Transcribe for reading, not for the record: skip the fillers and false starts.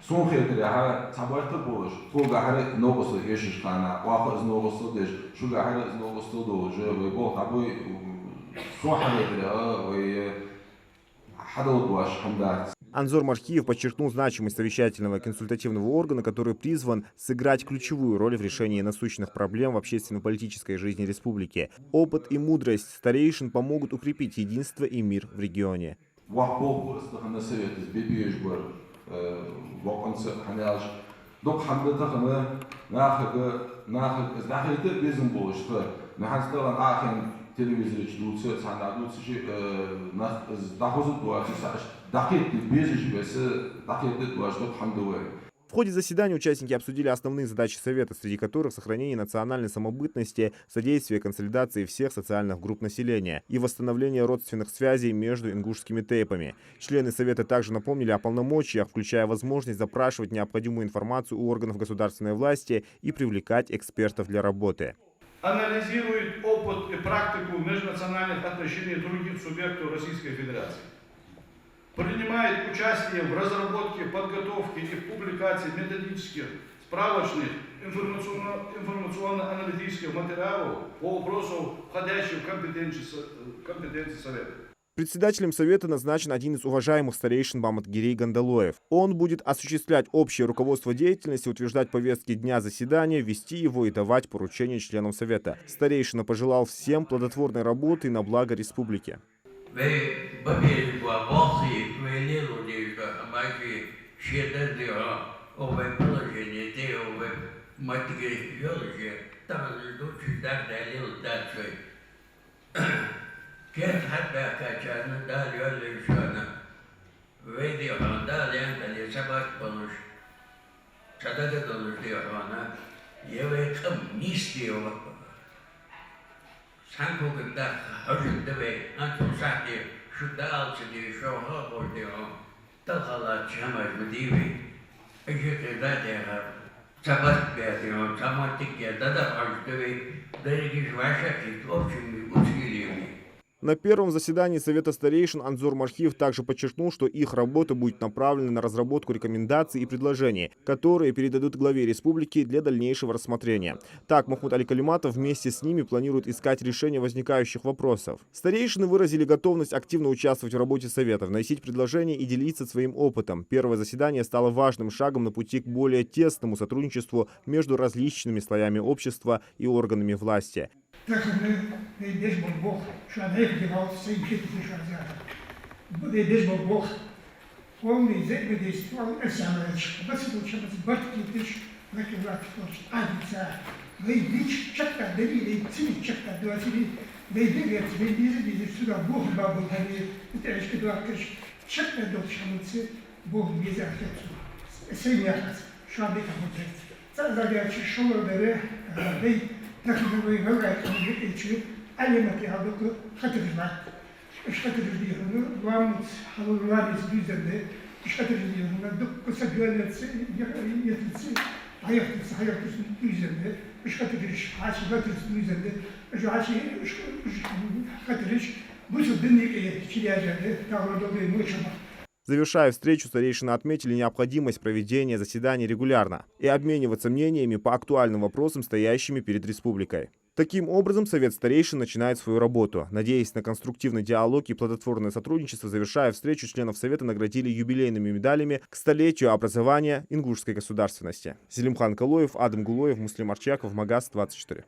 Сонхетре ха табарта болуш. Тога хара новосу ешишкана, вахаз новосу деш, шуга хара новосу доже, вы бол табой сонхетре вы хадод ваш хамдат. Анзор Мархиев подчеркнул значимость совещательного и консультативного органа, который призван сыграть ключевую роль в решении насущных проблем в общественно-политической жизни республики. Опыт и мудрость старейшин помогут укрепить единство и мир в регионе. В ходе заседания участники обсудили основные задачи Совета, среди которых сохранение национальной самобытности, содействие консолидации всех социальных групп населения и восстановление родственных связей между ингушскими тейпами. Члены Совета также напомнили о полномочиях, включая возможность запрашивать необходимую информацию у органов государственной власти и привлекать экспертов для работы. Анализирует опыт и практику межнациональных отношений других субъектов Российской Федерации. Принимает участие в разработке, подготовке и публикации методических, справочных, информационно-аналитических материалов по вопросам, входящих в компетенции Совета. Председателем Совета назначен один из уважаемых старейшин Баматгирей Гандалоев. Он будет осуществлять общее руководство деятельности, утверждать повестки дня заседания, вести его и давать поручения членам Совета. Старейшина пожелал всем плодотворной работы на благо республики. كانت حتى كان دال يولي شوانا ويدي حوان دال ينتلي سبات بلوش صدقة بلوش دي حوانا يوي كم نيستي سانكو كنتا حجم دبي أنتو ساعتي شو دال سدي شو هابور دي حوان تلخلا شمج مديوي اجيك داتي هاب سبات بياتي حوان ساماتي كيا دادا حج دبي دريكي شواشاكي توبشن بوشكيلي. На первом заседании Совета старейшин Анзор Мархиев также подчеркнул, что их работа будет направлена на разработку рекомендаций и предложений, которые передадут главе республики для дальнейшего рассмотрения. Так, Махмуд Али Калиматов вместе с ними планирует искать решение возникающих вопросов. Старейшины выразили готовность активно участвовать в работе Совета, вносить предложения и делиться своим опытом. Первое заседание стало важным шагом на пути к более тесному сотрудничеству между различными слоями общества и органами власти. تخدمي هلا كم بتشوف علمك يا دكتور خطرنا إيش خطرني هنا وامس حلول وامس بيزنده إيش خطرني هنا دكتور سجل يتسي حياتي بيزنده إيش خطرش عاشي بترس بيزنده إيش عاشي إيش خطرش بس الدنيا كذي جاده تعالوا دوبي موشما. Завершая встречу, старейшины отметили необходимость проведения заседаний регулярно и обмениваться мнениями по актуальным вопросам, стоящими перед республикой. Таким образом, Совет старейшин начинает свою работу. Надеясь на конструктивный диалог и плодотворное сотрудничество, завершая встречу, членов Совета наградили юбилейными медалями к столетию образования ингушской государственности. Зелимхан Калоев, Адам Гулоев, Муслим Арчаков, Магаз 24.